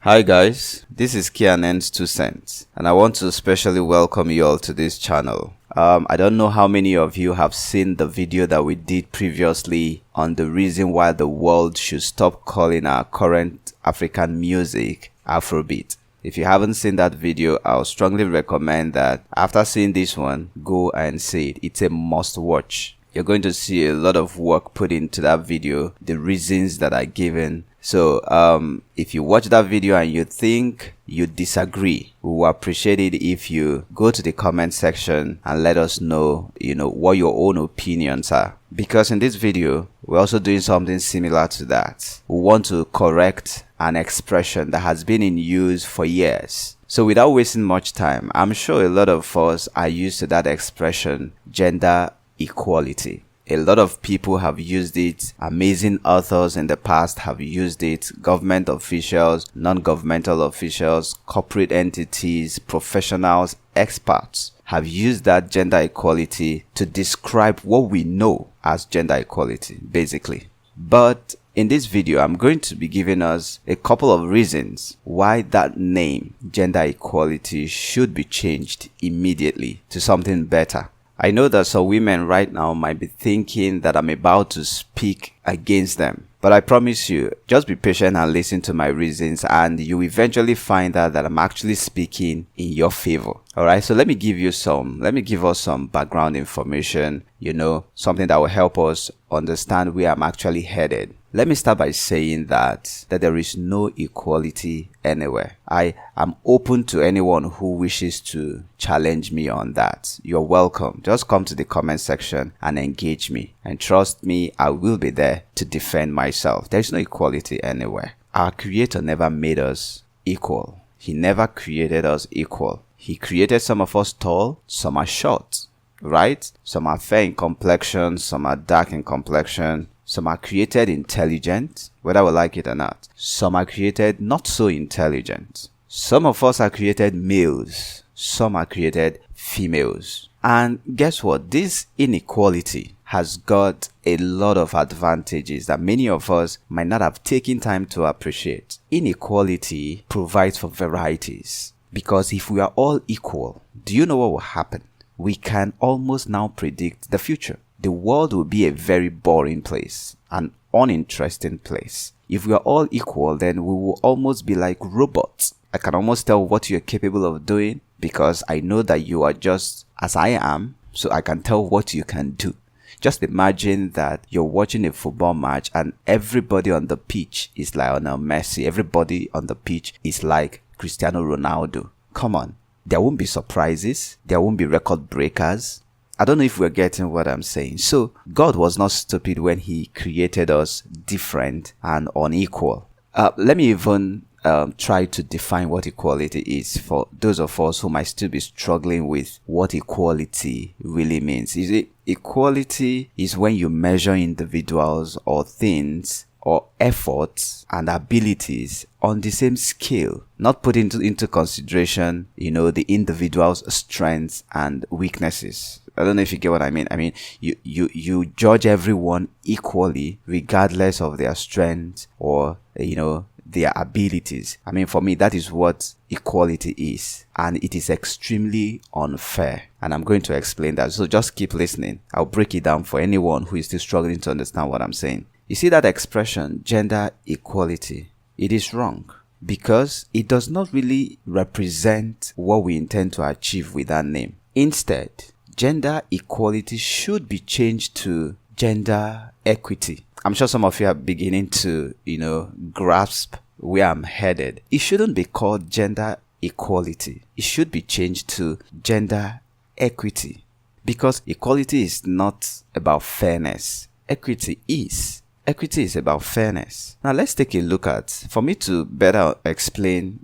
Hi guys, this is Kianen's 2 cents and I want to especially welcome you all to this channel. I don't know how many of you have seen the video that we did previously on the reason why the world should stop calling our current African music Afrobeat. If you haven't seen that video, I'll strongly recommend that after seeing this one, go and see it. It's a must watch. You're going to see a lot of work put into that video, the reasons that are given. So if you watch that video and you think you disagree, we will appreciate it if you go to the comment section and let us know, what your own opinions are. Because in this video, we're also doing something similar to that. We want to correct an expression that has been in use for years. So without wasting much time, I'm sure a lot of us are used to that expression, gender equality. A lot of people have used it. Amazing authors in the past have used it. Government officials, non-governmental officials, corporate entities, professionals, experts have used that gender equality to describe what we know as gender equality, basically. But in this video, I'm going to be giving us a couple of reasons why that name, gender equality, should be changed immediately to something better. I know that some women right now might be thinking that I'm about to speak against them. But I promise you, just be patient and listen to my reasons and you eventually find out that I'm actually speaking in your favor. Alright, so let me give us some background information, something that will help us understand where I'm actually headed. Let me start by saying that there is no equality anywhere. I am open to anyone who wishes to challenge me on that. You're welcome. Just come to the comment section and engage me. And trust me, I will be there to defend myself. There is no equality anywhere. Our Creator never made us equal. He never created us equal. He created some of us tall, some are short, right? Some are fair in complexion, some are dark in complexion. Some are created intelligent, whether we like it or not. Some are created not so intelligent. Some of us are created males. Some are created females. And guess what? This inequality has got a lot of advantages that many of us might not have taken time to appreciate. Inequality provides for varieties. Because if we are all equal, do you know what will happen? We can almost now predict the future. The world will be a very boring place, an uninteresting place. If we are all equal, then we will almost be like robots. I can almost tell what you're capable of doing because I know that you are just as I am, so I can tell what you can do. Just imagine that you're watching a football match and everybody on the pitch is Lionel Messi. Everybody on the pitch is like Cristiano Ronaldo. Come on. There won't be surprises. There won't be record breakers. I don't know if we're getting what I'm saying. So God was not stupid when he created us different and unequal. Let me even try to define what equality is for those of us who might still be struggling with what equality really means. Equality is when you measure individuals or things or efforts and abilities on the same scale, not put into consideration, the individual's strengths and weaknesses. I don't know if you get what I mean. I mean, you judge everyone equally regardless of their strengths or, their abilities. I mean, for me, that is what equality is. And it is extremely unfair. And I'm going to explain that. So just keep listening. I'll break it down for anyone who is still struggling to understand what I'm saying. You see that expression, gender equality, it is wrong because it does not really represent what we intend to achieve with that name. Instead, gender equality should be changed to gender equity. I'm sure some of you are beginning to, grasp where I'm headed. It shouldn't be called gender equality. It should be changed to gender equity because equality is not about fairness. Equity is. Equity is about fairness. Now let's take a look at, for me to better explain,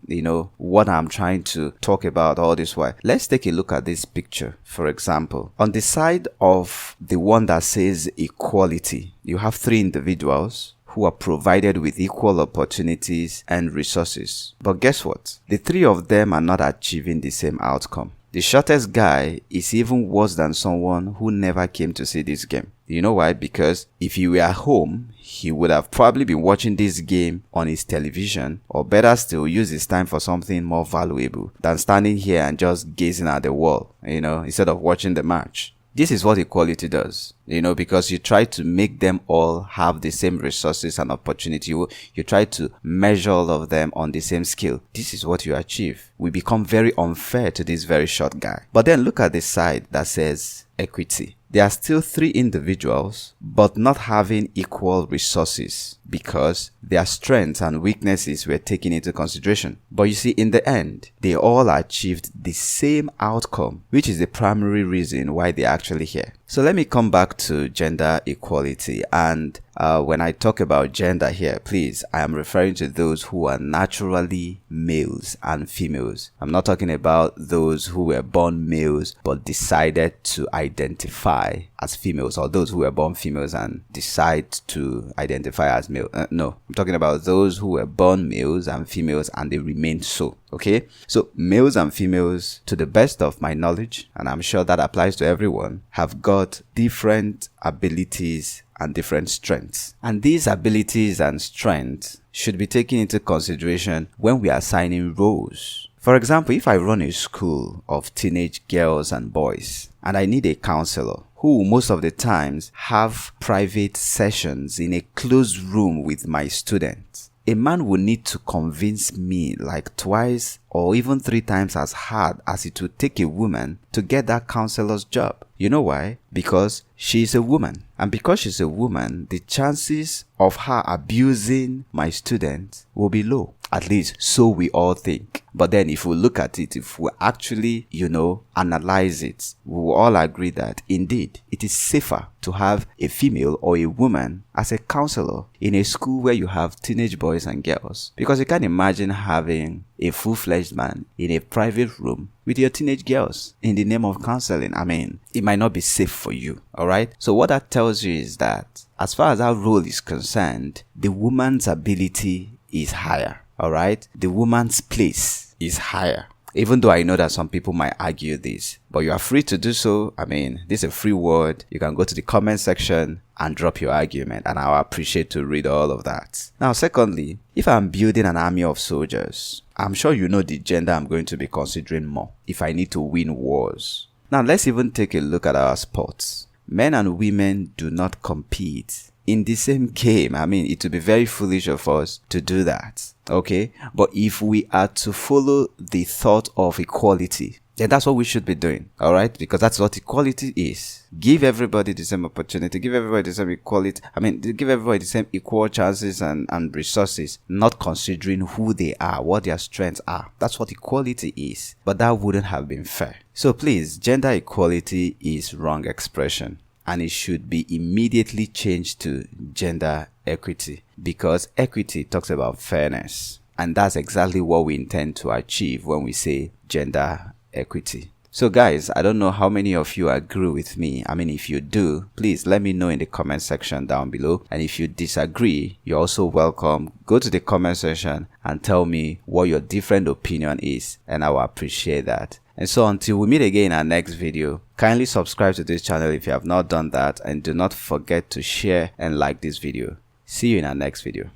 what I'm trying to talk about all this while. Let's take a look at this picture, for example. On the side of the one that says equality, you have 3 individuals who are provided with equal opportunities and resources. But guess what? The 3 of them are not achieving the same outcome. The shortest guy is even worse than someone who never came to see this game. You know why? Because if he were at home, he would have probably been watching this game on his television, or better still, use his time for something more valuable than standing here and just gazing at the wall, instead of watching the match. This is what equality does, because you try to make them all have the same resources and opportunity. You try to measure all of them on the same scale. This is what you achieve. We become very unfair to this very short guy. But then look at the side that says equity. There are still 3 individuals, but not having equal resources because their strengths and weaknesses were taken into consideration. But you see, in the end, they all achieved the same outcome, which is the primary reason why they're actually here. So let me come back to gender equality. And when I talk about gender here, please, I am referring to those who are naturally males and females. I'm not talking about those who were born males but decided to identify as females, or those who were born females and decide to identify as male. No, I'm talking about those who were born males and females and they remain so. Okay, so males and females, to the best of my knowledge, and I'm sure that applies to everyone, have got different abilities and different strengths. And these abilities and strengths should be taken into consideration when we are assigning roles. For example, if I run a school of teenage girls and boys and I need a counselor who most of the times have private sessions in a closed room with my students, a man will need to convince me like twice or even 3 times as hard as it would take a woman to get that counselor's job. You know why? Because she is a woman. And because she's a woman, the chances of her abusing my students will be low. At least so we all think. But then if we look at it, if we actually, analyze it, we will all agree that indeed it is safer to have a female or a woman as a counselor in a school where you have teenage boys and girls. Because you can't imagine having a full-fledged man in a private room with your teenage girls in the name of counseling. I mean, it might not be safe for you, all right? So what that tells you is that as far as our role is concerned, the woman's ability is higher, all right? The woman's place is higher. Even though I know that some people might argue this, but you are free to do so. I mean, this is a free word. You can go to the comment section and drop your argument, and I'll appreciate to read all of that. Now, secondly, if I'm building an army of soldiers, I'm sure you know the gender I'm going to be considering more if I need to win wars. Now, let's even take a look at our sports. Men and women do not compete in the same game. I mean, it would be very foolish of us to do that. Okay? But if we are to follow the thought of equality, then that's what we should be doing. Alright? Because that's what equality is. Give everybody the same opportunity. Give everybody the same equality. Give everybody the same equal chances and resources. Not considering who they are, what their strengths are. That's what equality is. But that wouldn't have been fair. So please, gender equality is wrong expression. And it should be immediately changed to gender equity, because equity talks about fairness. And that's exactly what we intend to achieve when we say gender equity. So guys, I don't know how many of you agree with me. I mean, if you do, please let me know in the comment section down below. And if you disagree, you're also welcome. Go to the comment section and tell me what your different opinion is, and I will appreciate that. And so until we meet again in our next video, kindly subscribe to this channel if you have not done that, and do not forget to share and like this video. See you in our next video.